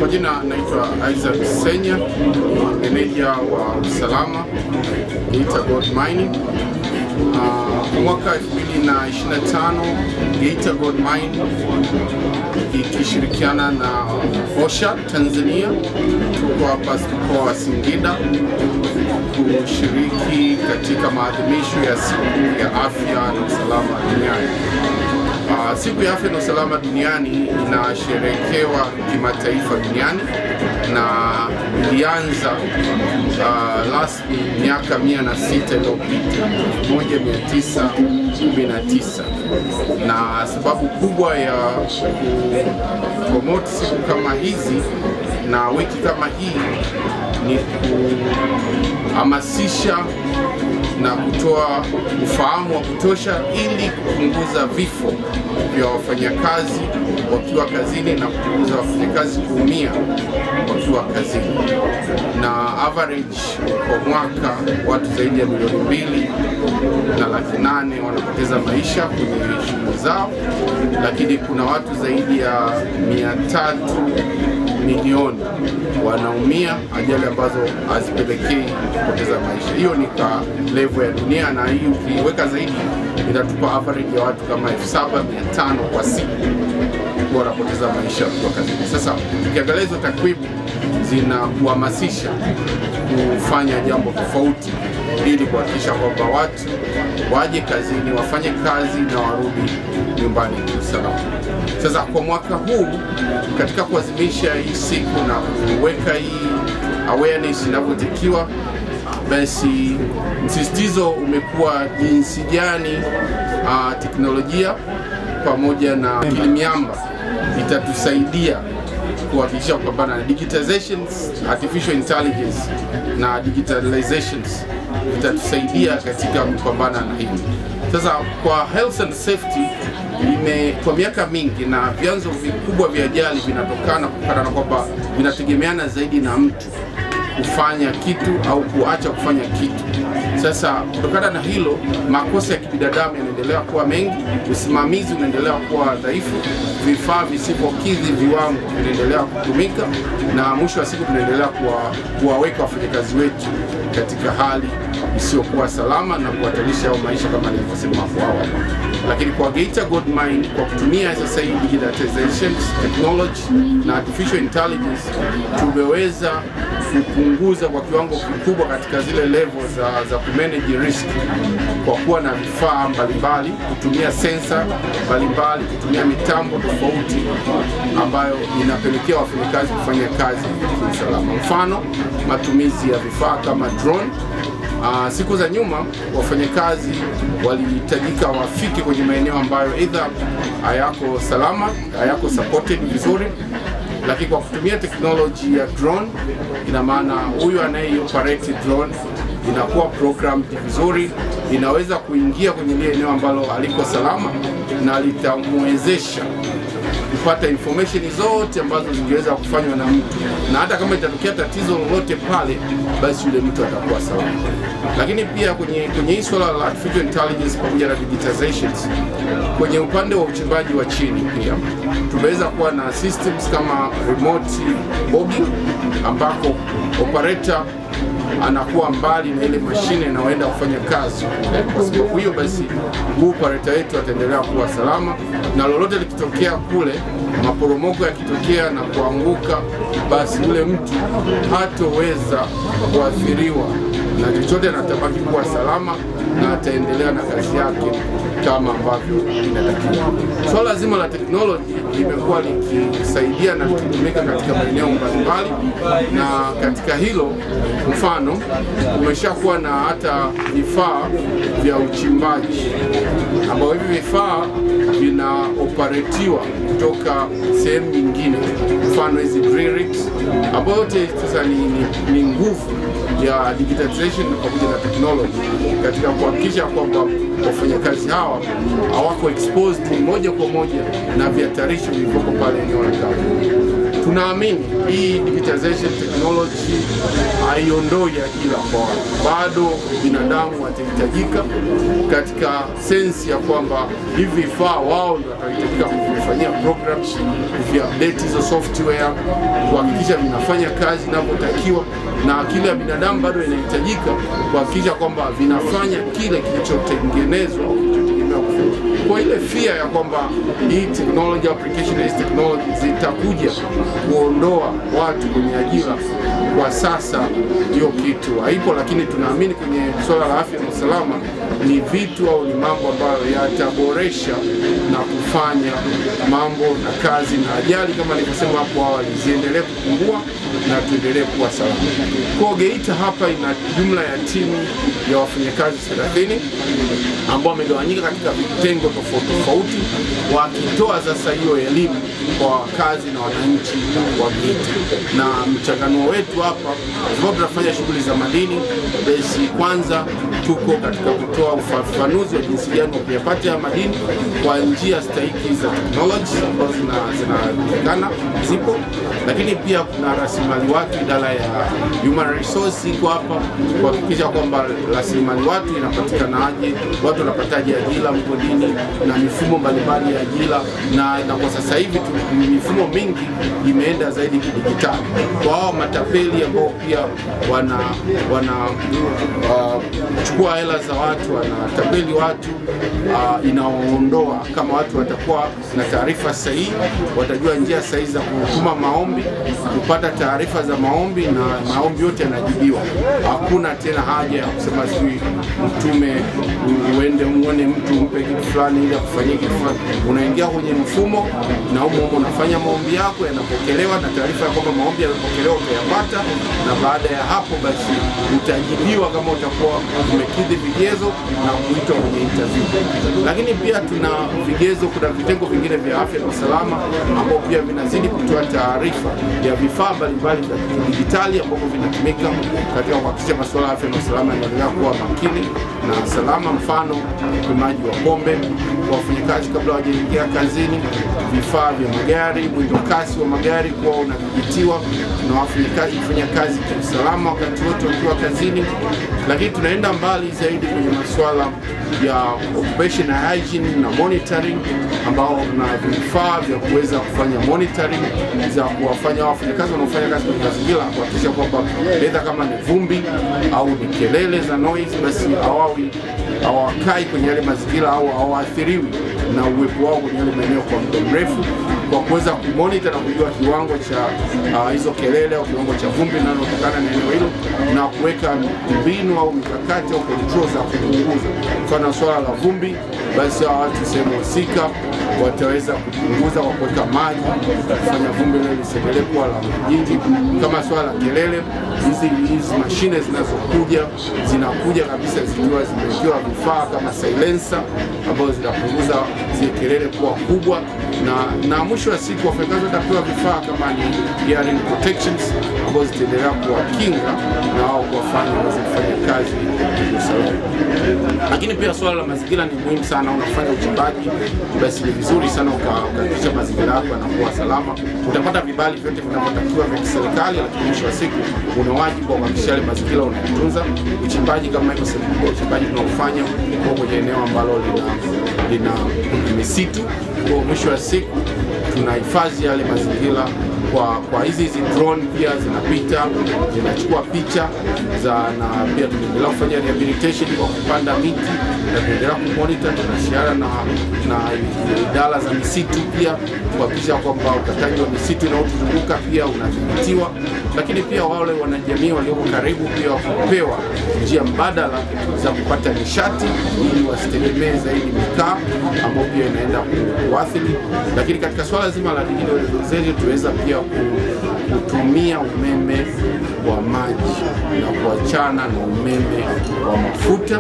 Kwa jina naitwa Isaac Senya, meneja wa usalama Geita Gold Mining. Mwaka 2025 Geita Gold Mine ikishirikiana na OSHA Tanzania tuko hapa mkoa wa Singida kushiriki katika maadhimisho ya siku ya afya na usalama duniani. Siku ya afya na usalama duniani inasherekewa kimataifa duniani na ilianza rasmi miaka 106 iliyopita 1919, na sababu kubwa ya promote siku kama hizi na wiki kama hii ni kuhamasisha na kutoa ufahamu wa kutosha ili kupunguza vifo vya wafanyakazi wakiwa kazini na kupunguza wafanyakazi kuumia wakiwa kazini. Na average kwa mwaka watu zaidi ya milioni 2.8 wanapoteza maisha kwenye shughuli zao, lakini kuna watu zaidi ya 300 milioni wanaumia ajali ambazo hazipelekei kupoteza maisha. Hiyo ni kwa level ya dunia, na hii ukiweka zaidi inatupa average ya watu kama 7,500 kwa siku wanapoteza maisha kwa kazini. Sasa ukiangalia hizo takwimu zinakuhamasisha kufanya jambo tofauti ili kuhakikisha kwamba watu waje kazini, wafanye kazi na warudi nyumbani salama. Sasa kwa mwaka huu katika kuadhimisha hii siku na kuweka hii awareness inavyotakiwa, basi msisitizo umekuwa jinsi gani teknolojia pamoja na akili miamba itatusaidia kuhakikisha kupambana na digitizations, artificial intelligence na digitalizations itatusaidia katika kupambana na hili. Sasa kwa health and safety kwa miaka mingi, na vyanzo vikubwa vya ajali vinatokana na kwamba vinategemeana zaidi na mtu kufanya kitu au kuacha kufanya kitu. Sasa kutokana na hilo, makosa ya kibinadamu yanaendelea kuwa mengi, usimamizi unaendelea kuwa dhaifu, vifaa visipokidhi viwango vinaendelea kutumika, na mwisho wa siku tunaendelea kuwaweka wafanyakazi wetu katika hali isiyokuwa salama na kuhatarisha au maisha kama nilivyosema hapo awali. Lakini kwa Geita Gold Mine, kwa kutumia sasa hii digitalization technology na artificial intelligence, tumeweza kupunguza kwa kiwango kikubwa katika zile level za kumanage risk, kwa kuwa na vifaa mbalimbali, kutumia sensa mbalimbali, kutumia mitambo tofauti ambayo inapelekea wafanyakazi kufanya kazi kwa usalama. Mfano, matumizi ya vifaa kama drone. Siku za nyuma wafanyakazi walihitajika wafike kwenye maeneo ambayo either hayako salama, hayako supported vizuri, lakini kwa kutumia teknoloji ya drone, ina maana huyu anayeoperate drone inakuwa programmed vizuri, inaweza kuingia kwenye ile eneo ambalo aliko salama na litamwezesha kupata information zote ambazo zingeweza kufanywa na mtu, na hata kama itatokea tatizo lolote pale, basi yule mtu atakuwa salama. Lakini pia kwenye hii swala la artificial intelligence pamoja na digitizations, kwenye upande wa uchimbaji wa chini pia tumeweza kuwa na systems kama remote bogging, ambako operator anakuwa mbali na ile mashine inayoenda kufanya kazi. Kwa sababu hiyo basi operator wetu ataendelea kuwa salama, na lolote likitokea kule, maporomoko yakitokea na kuanguka, basi yule mtu hatoweza kuathiriwa na chochote, na atabaki kuwa salama na ataendelea na kazi yake kama ambavyo inatakiwa. Swala zima la teknoloji limekuwa likisaidia na kutumika katika maeneo mbalimbali, na katika hilo mfano umeshakuwa na hata vifaa vya uchimbaji ambao hivi vifaa vinaoperatiwa kutoka sehemu nyingine, mfano hizi drill rigs, ambao yote sasa ni nguvu ya digitalization pamoja na technology katika kuhakikisha kwamba wafanyakazi hawa hawako exposed moja kwa moja na vihatarishi vilivyoko pale eneo la kazi. Tunaamini hii digitalization technology haiondoi ajira kwa watu, bado binadamu watahitajika katika sensi ya kwamba hivi vifaa wao ndio watahitajika kuvifanya. kuvifanyia programs, kuvi-update hizo software, kuhakikisha vinafanya kazi inavyotakiwa, na akili ya binadamu bado inahitajika kuhakikisha kwamba vinafanya kile kilichotengenezwa au kilichotegemewa kufanya. Kwa ile fear ya kwamba hii technology application is technology zitakuja kuondoa watu kwenye ajira, kwa sasa hiyo kitu haipo, lakini tunaamini kwenye swala la afya na usalama ni vitu au ni mambo ambayo yataboresha na kufanya mambo na kazi na ajali kama nilivyosema hapo awali ziendelee kupungua na tuendelee kuwa salama. Kwa Geita hapa ina jumla ya timu ya wafanyakazi 30 ambao wamegawanyika katika vitengo tofauti wakitoa sasa hiyo elimu kwa wakazi na wananchi wa Geita. Na mchanganuo wetu hapa sababu tunafanya shughuli za madini, basi kwanza tuko katika kutoa ufafanuzi wa jinsi gani kuyapata ya madini kwa njia stahiki za technology ambazo zinajulikana zipo, lakini pia kuna rasilimali watu, idara ya human resource iko hapa kuhakikisha kwamba rasilimali watu inapatikanaje, watu wanapataje ajira mgodini na mifumo mbalimbali ya ajira, na kwa sasa hivi mifumo mingi imeenda zaidi kidijitali. Kwa hao matapeli ambao pia chukua hela za watu, wanatapeli watu, inaondoa kama watu watakuwa na taarifa sahihi, watajua njia sahihi za kutuma maombi, kupata taarifa za maombi, na maombi yote yanajibiwa. Hakuna tena haja ya kusema sijui mtume uende muone mtu umpe kitu fulani ili akufanyie kitu fulani. Unaingia kwenye mfumo na humo unafanya maombi yako, yanapokelewa na taarifa ya kwamba maombi yamepokelewa utayapata, na baada ya hapo basi utajibiwa kama utakuwa umekidhi vigezo na kuitwa kwenye interview. Lakini pia tuna vigezo, kuna vitengo vingine vya afya na usalama ambao pia vinazidi kutoa taarifa ya vifaa mbalimbali vya kidijitali ambavyo vinatumika katika kuhakikisha masuala ya afya na usalama yanaendelea kuwa makini na salama. Mfano, upimaji wa pombe kwa wafanyakazi kabla hawajaingia kazini, vifaa vya magari, mwendo kasi wa magari kuwa unadhibitiwa na wafanyakazi kufanya kazi kwa usalama wakati wote wakiwa kazini. Lakini tunaenda mbali zaidi kwenye masuala ya occupation hygiene na monitoring, ambao na vifaa vya kuweza kufanya monitoring za kuwafanya wafanyakazi wanaofanya kazi kwenye mazingira kuhakikisha kwamba aidha kama ni vumbi au ni kelele za noise, basi hawakai kwenye yale mazingira au hawaathiriwi na uwepo wao kwenye yale maeneo kwa muda mrefu, kwa kuweza kumonitor na kujua kiwango cha hizo kelele au kiwango cha vumbi linalotokana na eneo hilo, na kuweka mbinu au mikakati au control za kupunguza. Mfano swala la vumbi, basi hao watu sehemu husika wataweza kupunguza kwa kuweka maji kufanya vumbi lile lisiendelee kuwa la jingi. Kama swala la kelele, hizi mashine zinakuja kabisa zikiwa zimewekewa vifaa kama silencer ambazo zinapunguza zile kelele kuwa kubwa, na mwisho wa siku wafanyakazi watapewa vifaa kama ni hearing protections ambazo zitaendelea kuwakinga na wao kuwafanya waweze kufanya kazi kwa usalama. Lakini pia swala la mazingira ni muhimu sana. Unafanya uchimbaji, basi ni vizuri sana ukahakikisha mazingira yako yanakuwa salama. Utapata vibali vyote vinavyotakiwa vya kiserikali, lakini mwisho wa siku una wajibu wa kuhakikisha yale mazingira unayatunza. Uchimbaji kama hivyo, uchimbaji tunaofanya kwenye eneo ambalo lina misitu, kwa mwisho wa siku tunahifadhi yale mazingira kwa hizi drone pia zinapita zinachukua picha na pia tunaendelea kufanya rehabilitation kwa kupanda miti na tunaendelea kumonitor, tunashirikiana na idara za misitu pia kuhakikisha kwamba ukataji wa misitu unaotuzunguka pia unadhibitiwa. Lakini pia wale wanajamii walioko karibu pia kupewa njia mbadala za kupata nishati ili wasitegemee zaidi mikaa ambayo pia inaenda kuathiri. Lakini katika swala zima la digitalization tuweza pia kutumia umeme wa maji na kuachana na umeme wa mafuta.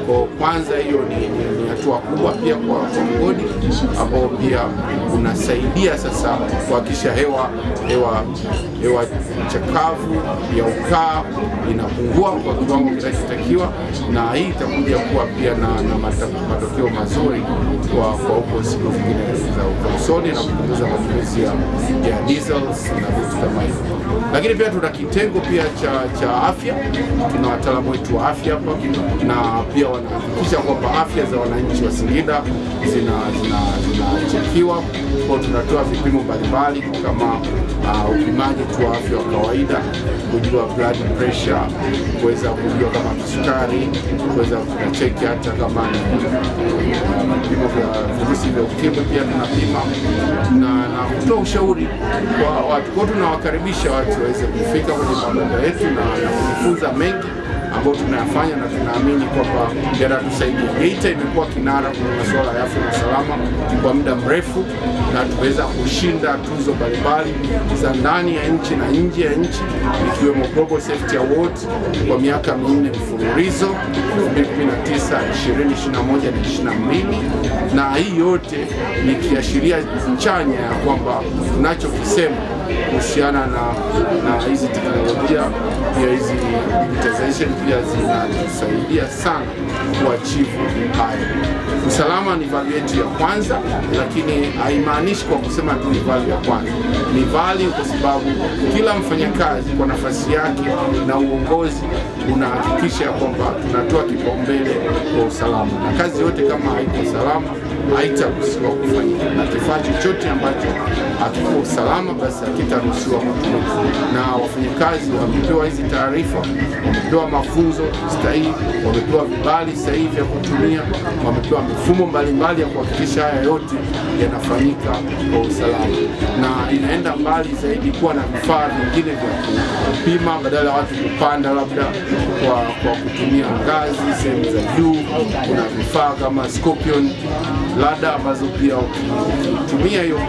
Kwa kwanza hiyo ni hatua kubwa pia kwa mgodi ambao pia unasaidia sasa kuhakikisha hewa chakavu ya ukaa inapungua kwa kiwango kinachotakiwa, na hii itakuja kuwa pia na matokeo mazuri kwa huko siku zingine za usoni na kupunguza matumizi ya diesels na vitu kama hivyo. Lakini pia tuna kitengo pia cha afya. Tuna wataalamu wetu wa afya hapa na pia wanahakikisha kwamba afya za wananchi wa Singida zinachekiwa. Kwa tunatoa vipimo mbalimbali kama upimaji tu wa afya wa kawaida, kujua blood pressure, kuweza kujua kama kisukari, kuweza kucheki hata kama ni vipimo vya virusi vya ukimwi pia tunapima na kutoa ushauri kwa watu. Kwa tunawakaribisha watu waweze kufika kwenye mabanda yetu na kujifunza mengi ambayo tunayafanya na tunaamini kwamba yanatusaidia. Geita imekuwa kinara kwenye masuala ya afya na usalama kwa muda mrefu na tumeweza kushinda tuzo mbalimbali za ndani ya nchi na nje ya nchi, ikiwemo Global Safety Awards kwa miaka 4 mfululizo 2019, 2021 na 2022, na hii yote ni kiashiria chanya ya kwamba tunachokisema kuhusiana na hizi teknolojia pia hizi digitization pia zinatusaidia sana kuachieve haya. Usalama ni value yetu ya kwanza, lakini haimaanishi kwa kusema tu ni value ya kwanza. Ni value kwa sababu kila mfanyakazi kwa nafasi yake na uongozi unahakikisha kwamba tunatoa kipaumbele kwa usalama, na kazi yote kama haiko salama haitaruhusiwa kufanyika, na kifaa chochote ambacho hakiko usalama basi hakitaruhusiwa kutumika. Na wafanyakazi wamepewa hizi taarifa, wamepewa mafunzo stahili, wamepewa vibali sahihi vya kutumia, wamepewa mifumo mbalimbali ya kuhakikisha haya yote yanafanyika kwa usalama, na inaenda mbali zaidi kuwa na vifaa vingine vya kupima badala ya watu kupanda labda kwa kutumia ngazi sehemu za juu. Kuna vifaa kama Scorpion Ladder ambazo pia ukitumia hiyo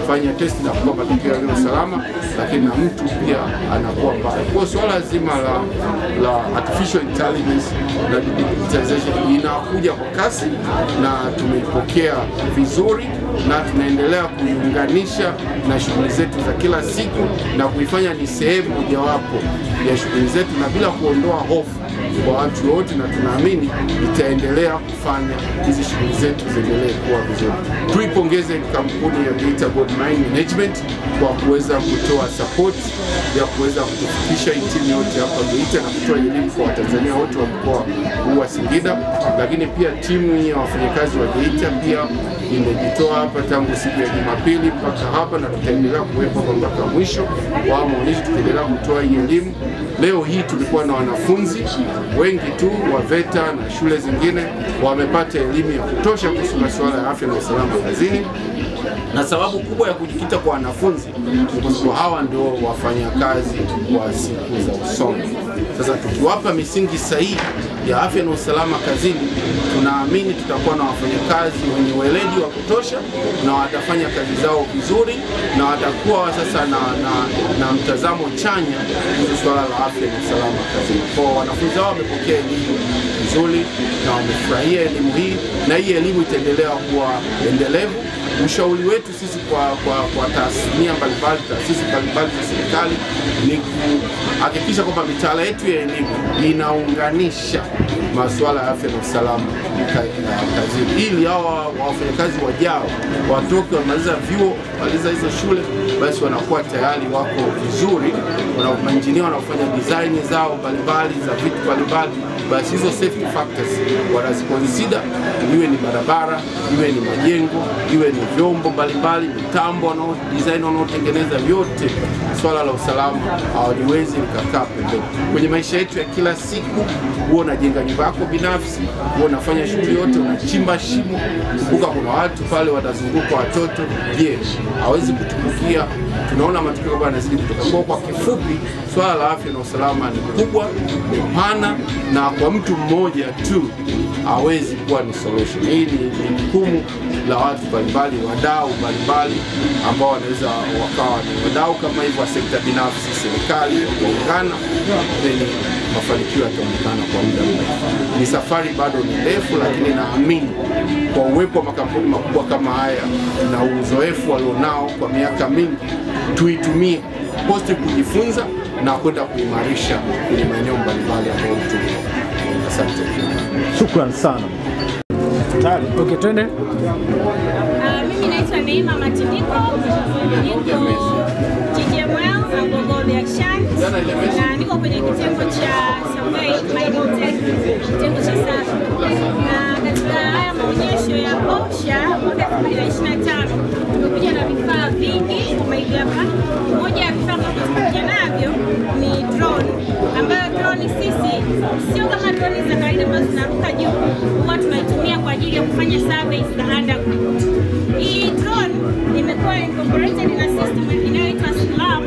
kufanya test na kupata matokeo ya usalama, lakini na mtu pia anakuwa mbaya. Kwa swala zima la artificial intelligence na digitization inakuja kwa kasi na tumeipokea vizuri na tunaendelea kuiunganisha na shughuli zetu za kila siku na kuifanya ni sehemu mojawapo ya shughuli zetu na bila kuondoa hofu kwa watu wote, na tunaamini itaendelea kufanya hizi shughuli zetu ziendelee kuwa vizuri. Tuipongeze kampuni ya Geita Gold Mine Management kwa kuweza kutoa support ya kuweza kutufikisha timu yote hapa Geita na kutoa elimu kwa Watanzania wote wa mkoa huu wa Singida. Lakini pia timu ya wafanyakazi wa Geita pia imejitoa hapa tangu siku ya Jumapili mpaka hapa, na tutaendelea kuwepo mpaka mwisho wa maonyesho, tutaendelea kutoa hii elimu. Leo hii tulikuwa na wanafunzi wengi tu wa VETA na shule zingine wamepata elimu ya kutosha kuhusu masuala ya afya na usalama kazini, na sababu kubwa ya kujikita kwa wanafunzi ni kwa sababu hawa ndio wafanyakazi wa siku za usoni. Sasa tukiwapa misingi sahihi ya afya na usalama kazini, tunaamini tutakuwa na wafanyakazi wenye weledi wa kutosha na watafanya kazi zao vizuri na watakuwa sasa na mtazamo chanya kuhusu swala la afya na usalama kazini. Kwa wanafunzi hao wamepokea elimu nzuri na wamefurahia elimu hii, na hii elimu itaendelea kuwa endelevu. Ushauri wetu sisi kwa tasnia mbalimbali, taasisi mbalimbali za serikali ni kuhakikisha kwamba mitaala yetu ya elimu inaunganisha masuala ya afya na usalama kazini, ili hawa wafanyakazi wajao watoke wamaliza vyuo, wamaliza hizo shule, basi wanakuwa tayari wako vizuri, wanainjinia wanafanya design zao mbalimbali za vitu mbalimbali, basi hizo safety factors wanaziconsider, iwe ni barabara, iwe ni majengo, iwe ni vyombo mbalimbali, mitambo wanao design wanaotengeneza, vyote swala la usalama hawaliwezi likakaa pembeni. Kwenye maisha yetu ya kila siku, huwa unajenga nyumba yako binafsi, huwa unafanya shughuli yote, unachimba shimo, kumbuka kuna watu pale watazunguka watoto. Je, hawezi kutubukia? Tunaona matukio bwana yanazidi kutoka. Kwa kifupi, swala la afya na usalama ni kubwa, ni pana, na kwa mtu mmoja tu hawezi kuwa ni solution. Hii ni jukumu la watu mbalimbali, wadau mbalimbali ambao wanaweza wakawa ni wadau kama hivyo wa sekta binafsi, serikali, kuungana, ili mafanikio yataonekana kwa muda mrefu. Ni safari bado ni ndefu, lakini naamini kwa uwepo wa makampuni makubwa kama haya na uzoefu walionao kwa miaka mingi, tuitumie positive kujifunza na kwenda kuimarisha kwenye maeneo mbalimbali ambayo tuko. Asante. Shukrani sana. Okay, twende. Mimi naitwa Neema Matindiko, niko GGML Ngogo Biashara na niko kwenye kitengo cha survey biotech, kitengo cha safi. Na katika haya maonyesho ya OSHA mwaka 2025 tumekuja na vifaa vingi kama hivi hapa. Moja ya vifaa ambavyo tumekuja navyo ni drone, ambayo drone sisi sio kama drone za kawaida ambazo zinaruka juu, huwa tunaitumia kwa ajili ya kufanya surveys za underground. Hii drone imekuwa incorporated na system inayoitwa SLAM,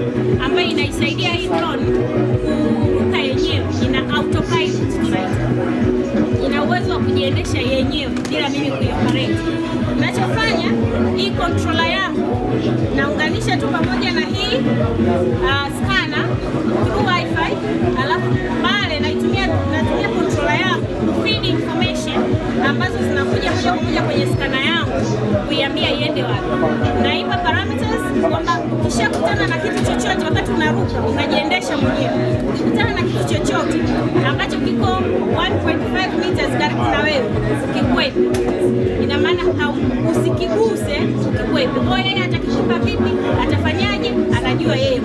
ambayo inaisaidia hii drone kuruka yenyewe. Ina autopilot, ina uwezo wa kujiendesha yenyewe bila mimi kuioperate. Ninachofanya, hii controller yangu naunganisha tu pamoja na hii scanner through wifi, alafu pale natumia controller yangu feed information ambazo zinakuja moja kwa moja kwenye scanner yangu kuiambia iende wapi. Naipa parameters kwamba ukishakutana na kitu chochote wakati unaruka unajiendesha mwenyewe. Ukikutana na kitu chochote ambacho kiko 1.5 meters karibu na wewe, ukikwepe, ina maana usikiguse, ukikwepe. Kwa hiyo yeye atakikupa vipi, atafanyaje, anajua yeye.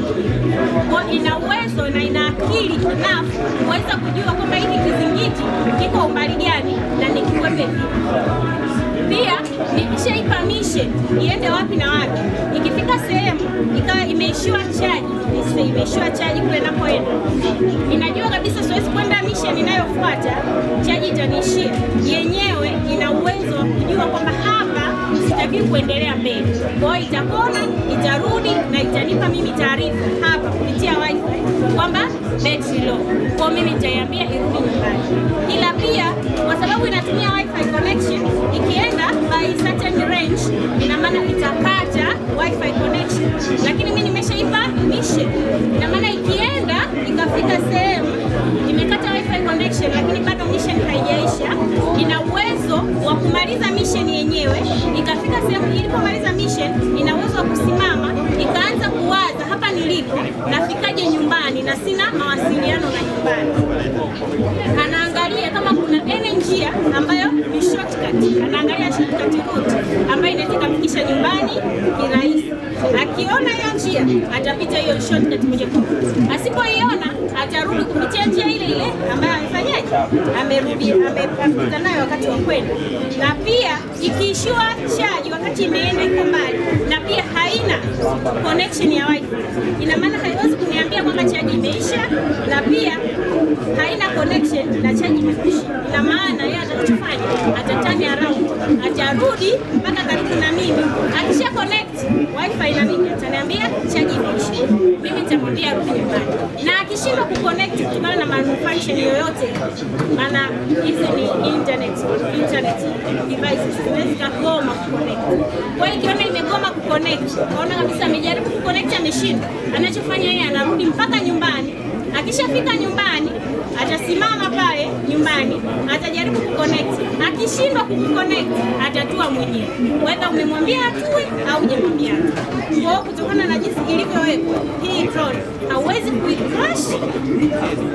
Kwa ina uwezo na ina akili enough kuweza kujua kwamba hiki kizingiti kiko umbali gani na nikikwepe vipi. Pia nikishaipa mission iende wapi na wapi, ikifika sehemu ikawa imeishiwa chaji kule napoenda, inajua kabisa siwezi kwenda mission inayofuata, chaji itaniishia. Yenyewe ina uwezo wa kujua kwamba hapa sitaki kuendelea mbele. Kwa hiyo itakona, itarudi na itanipa mimi taarifa hapa kupitia wifi kwamba battery low. Kwa mimi nitaiambia irudi nyumbani. Ila pia kwa sababu inatumia wifi connection, ikienda by certain range, ina maana itakata wifi connection. Lakini mimi nimeshaipa mission. Ina maana ikienda ikafika sehemu imekata wifi connection lakini bado mission haijaisha, ina uwezo wa kumaliza mission yenyewe. Ikafika sehemu ilipomaliza mission, ina uwezo wa kusimama ikaanza kuwaza hapa nilipo nafikaje nyumbani na sina mawasiliano na nyumbani. Anaangalia kama kuna any njia ambayo ni shortcut, anaangalia shortcut route ambayo inaweza kumfikisha nyumbani kirahisi. Akiona hiyo njia atapita hiyo shortcut moja kwa moja. Asipoiona atarudi kupitia njia ile ile ambayo amefanyaje, amepita nayo wakati wa kwenda. Na pia ikiishiwa charge wakati imeenda iko mbali na pia haina connection ya wifi, ina maana haiwezi kuniambia kwamba charge imeisha, na pia haina connection na charge imeisha. Ina maana yeye atakachofanya, atatani around, atarudi mpaka karibu na mimi. Akisha connect wifi na mimi ataniambia charge imeisha, mimi nitamwambia arudi nyumbani. Na akishindwa kuconnect kutokana na malfunction yoyote, maana hizi ni internet devices zinaweza kugoma kuconnect. Kwa hiyo ikiona imegoma kuconnect, kaona kabisa amejaribu kuconnect ameshindwa, anachofanya yeye anarudi mpaka nyumbani. Akishafika nyumbani atasimama pale nyumbani, atajaribu kuconnect. Akishindwa kuconnect atatua mwenyewe, whether umemwambia atue au hujamwambia. Kwa kutokana na jinsi ilivyowekwa hii drone, hauwezi kuicrash,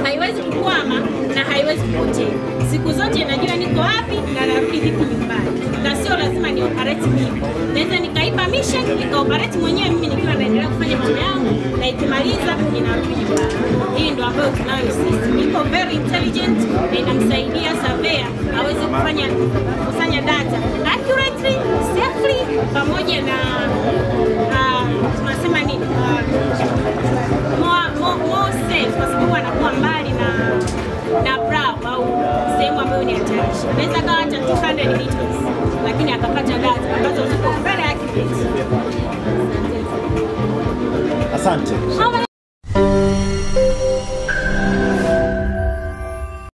haiwezi kukwama na haiwezi kupotea. Siku zote inajua niko wapi na narudi vipi nyumbani, na sio lazima ni operate mimi. Naweza nikaipa mission nikaoperate mwenyewe mimi nikiwa naendelea kufanya mambo yangu, na ikimaliza ninarudi nyumbani. Hii ndio ambayo tunayo sisi. Iko very intelligent na inamsaidia surveyor aweze kusanya data accurately, safely, pamoja na tunasema nini, more safe, kwa sababu anakuwa mbali na brow au sehemu ambayo ni hatarishi. Naweza kawa hata 200 meters lakini akapata data ambazo ziko very accurate. Asante.